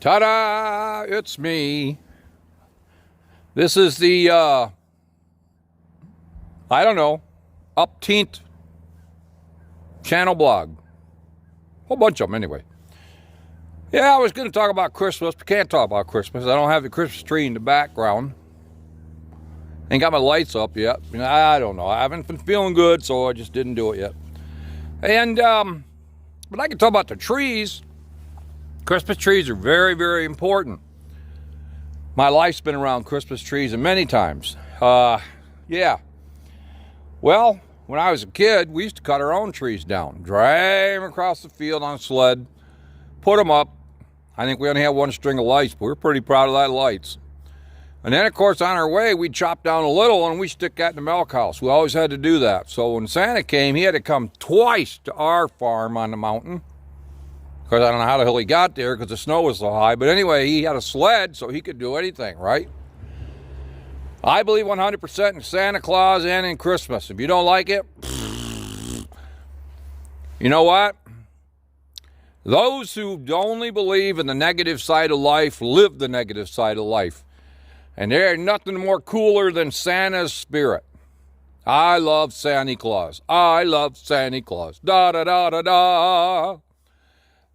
Ta-da! It's me. This is the, upteenth channel blog. Whole bunch of them anyway. Yeah, I was going to talk about Christmas, but can't talk about Christmas. I don't have the Christmas tree in the background. Ain't got my lights up yet. I don't know. I haven't been feeling good, so I just didn't do it yet. And, but I can talk about the trees. Christmas trees are very, very important. My life's been around Christmas trees and many times. Yeah. Well, when I was a kid, we used to cut our own trees down, drag them across the field on a sled, put them up. I think we only had one string of lights, but we were pretty proud of that lights. And then, of course, on our way, we'd chop down a little and we'd stick that in the milk house. We always had to do that. So when Santa came, he had to come twice to our farm on the mountain. Because I don't know how the hell he got there because the snow was so high. But anyway, he had a sled, so he could do anything, right? I believe 100% in Santa Claus and in Christmas. If you don't like it, you know what? Those who only believe in the negative side of life live the negative side of life. And there's nothing more cooler than Santa's spirit. I love Santa Claus. I love Santa Claus. Da da da da da.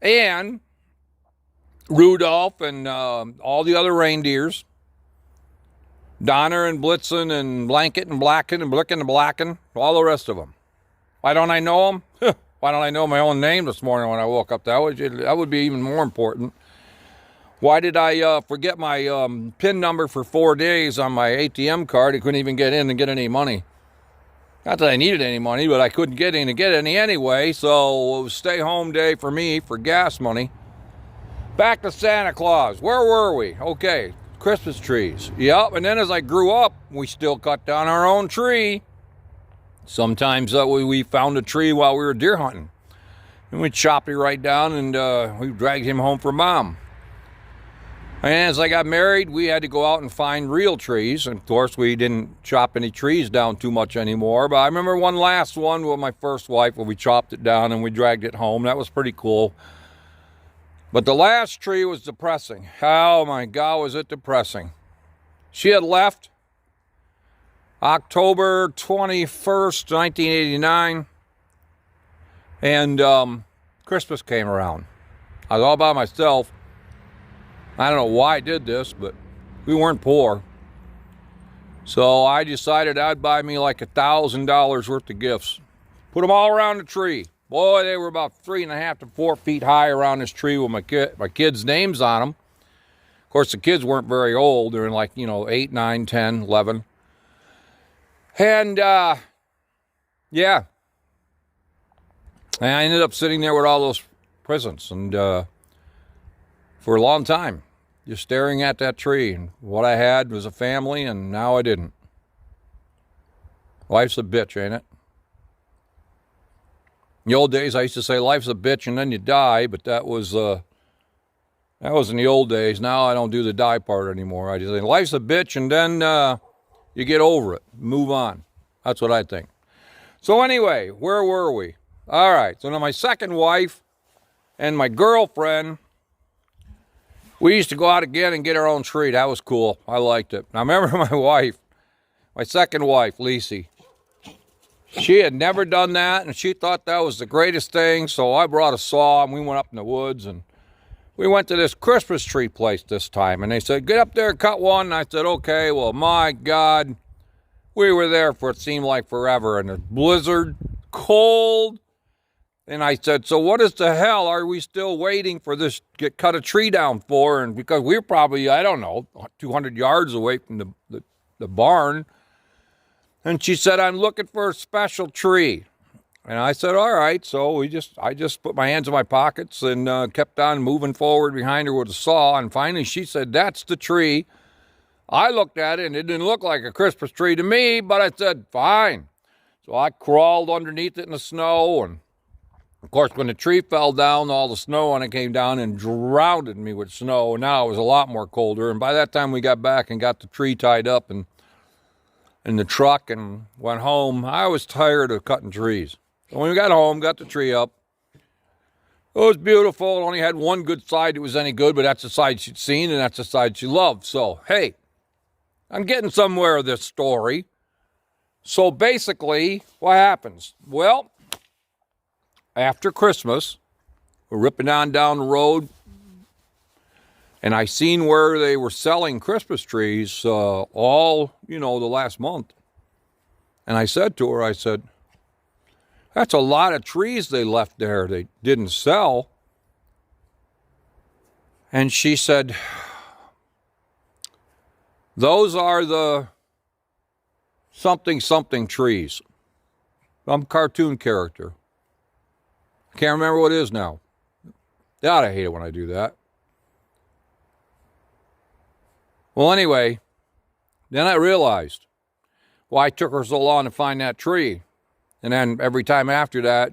And Rudolph and all the other reindeers, Donner and Blitzen and Blanket and Blacken and Blicken and Blacken, all the rest of them. Why don't I know them? Why don't I know my own name this morning when I woke up? That would be even more important. Why did I forget my PIN number for 4 days on my ATM card? I couldn't even get in and get any money. Not that I needed any money, but I couldn't get in to get any anyway, so it was stay-home day for me for gas money. Back to Santa Claus. Where were we? Okay, Christmas trees. Yep, and then as I grew up, we still cut down our own tree. Sometimes we found a tree while we were deer hunting. And we chopped it right down and we dragged him home for Mom. And as I got married, we had to go out and find real trees. And of course, we didn't chop any trees down too much anymore. But I remember one last one with my first wife where we chopped it down and we dragged it home. That was pretty cool. But the last tree was depressing. Oh my God, was it depressing. She had left October 21st, 1989. And Christmas came around. I was all by myself. I don't know why I did this, but we weren't poor. So I decided I'd buy me like $1,000 worth of gifts. Put them all around the tree. Boy, they were about 3.5 to 4 feet high around this tree with my kids' names on them. Of course, the kids weren't very old. They were like, 8, 9, 10, 11. And, yeah. And I ended up sitting there with all those presents and for a long time. Just staring at that tree, and what I had was a family, and now I didn't. Life's a bitch, ain't it? In the old days, I used to say life's a bitch, and then you die, but that was in the old days. Now I don't do the die part anymore. I just say life's a bitch, and then you get over it, move on. That's what I think. So anyway, where were we? All right, so now my second wife and my girlfriend. We used to go out again and get our own tree. That was cool. I liked it. I remember my second wife, Lacey. She had never done that, and she thought that was the greatest thing. So I brought a saw, and we went up in the woods, and we went to this Christmas tree place this time. And they said, get up there and cut one. And I said, okay. Well, my God, we were there for it seemed like forever. And a blizzard, cold. And I said, so what is the hell are we still waiting for this to cut a tree down for? And because we're probably, 200 yards away from the barn. And she said, I'm looking for a special tree. And I said, all right. So I just put my hands in my pockets and kept on moving forward behind her with a saw. And finally she said, that's the tree. I looked at it and it didn't look like a Christmas tree to me, but I said, fine. So I crawled underneath it in the snow, and of course, when the tree fell down, all the snow on it came down and drowned me with snow. Now it was a lot more colder. And by that time we got back and got the tree tied up and in the truck and went home, I was tired of cutting trees. So when we got home, got the tree up, It was beautiful. It only had one good side that was any good, but that's the side she'd seen, and that's the side she loved. So, hey, I'm getting somewhere with this story. So basically, what happens? Well, after Christmas, we're ripping on down the road, and I seen where they were selling Christmas trees all, the last month. And I said to her, I said, that's a lot of trees they left there they didn't sell. And she said, those are the something trees. Some cartoon character. I can't remember what it is now. God, I hate it when I do that. Well, anyway, then I realized why it took her so long to find that tree. And then every time after that,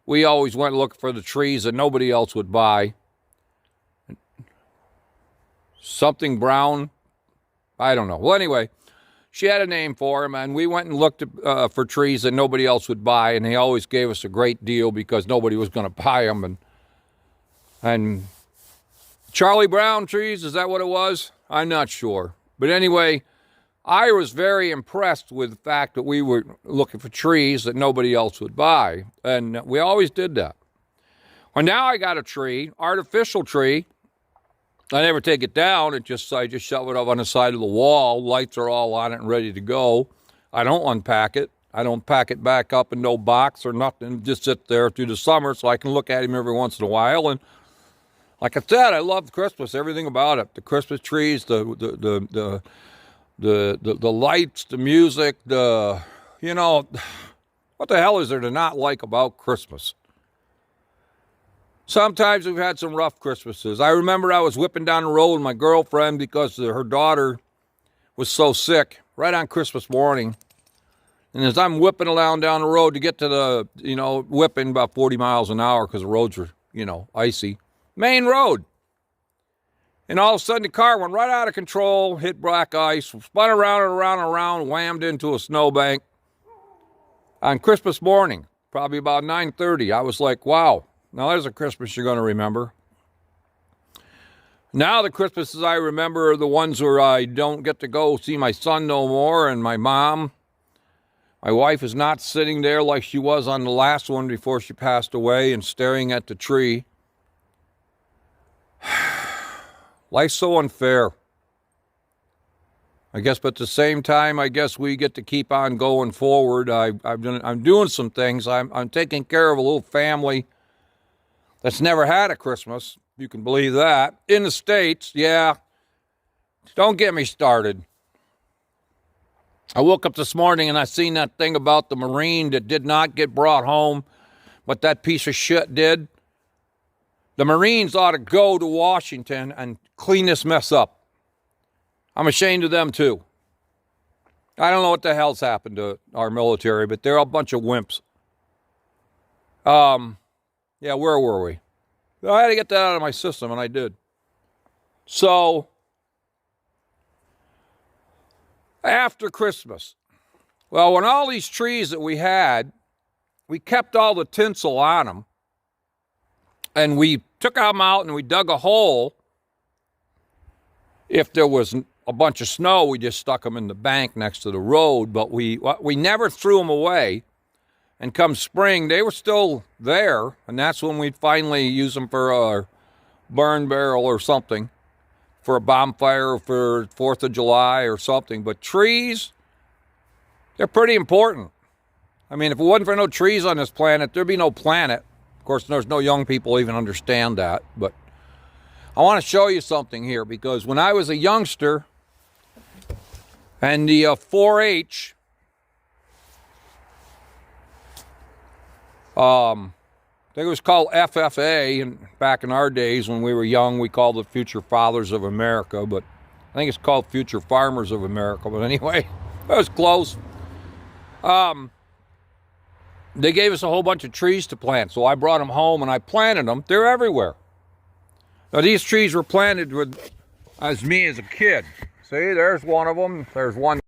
we always went looking for the trees that nobody else would buy. Something brown. I don't know. Well, anyway, she had a name for him, and we went and looked for trees that nobody else would buy, and they always gave us a great deal because nobody was going to buy them. And Charlie Brown trees, is that what it was? I'm not sure. But anyway, I was very impressed with the fact that we were looking for trees that nobody else would buy, and we always did that. Well, now I got a tree, artificial tree. I never take it down. I just shove it up on the side of the wall. Lights are all on it and ready to go. I don't unpack it. I don't pack it back up in no box or nothing. It just sit there through the summer so I can look at him every once in a while. And like I said, I love Christmas, everything about it. The Christmas trees, the lights, the music, what the hell is there to not like about Christmas? Sometimes we've had some rough Christmases. I remember I was whipping down the road with my girlfriend because her daughter was so sick right on Christmas morning. And as I'm whipping along down the road to get to the, whipping about 40 miles an hour because the roads were, icy. Main road. And all of a sudden the car went right out of control, hit black ice, spun around and around and around, whammed into a snowbank on Christmas morning, probably about 9:30. I was like, wow. Now, there's a Christmas you're going to remember. Now the Christmases I remember are the ones where I don't get to go see my son no more, and my mom. My wife is not sitting there like she was on the last one before she passed away and staring at the tree. Life's so unfair. I guess, but at the same time, I guess we get to keep on going forward. I'm doing some things. I'm taking care of a little family that's never had a Christmas. You can believe that. In the States, yeah. Don't get me started. I woke up this morning and I seen that thing about the Marine that did not get brought home, but that piece of shit did. The Marines ought to go to Washington and clean this mess up. I'm ashamed of them too. I don't know what the hell's happened to our military, but they're a bunch of wimps. Yeah, where were we? I had to get that out of my system, and I did. So, after Christmas, well, when all these trees that we had, we kept all the tinsel on them, and we took them out and we dug a hole. If there was a bunch of snow, we just stuck them in the bank next to the road, but we never threw them away. And come spring, they were still there, and that's when we'd finally use them for a burn barrel or something, for a bonfire or for 4th of July or something. But trees, they're pretty important. I mean, if it wasn't for no trees on this planet, there'd be no planet. Of course, there's no young people even understand that. But I want to show you something here, because when I was a youngster, and the 4-H... I think it was called FFA, and back in our days when we were young, we called it Future Fathers of America, but I think it's called Future Farmers of America. But anyway, that was close. They gave us a whole bunch of trees to plant, so I brought them home and I planted them. They're everywhere. Now, these trees were planted with as me as a kid. See, there's one of them. There's one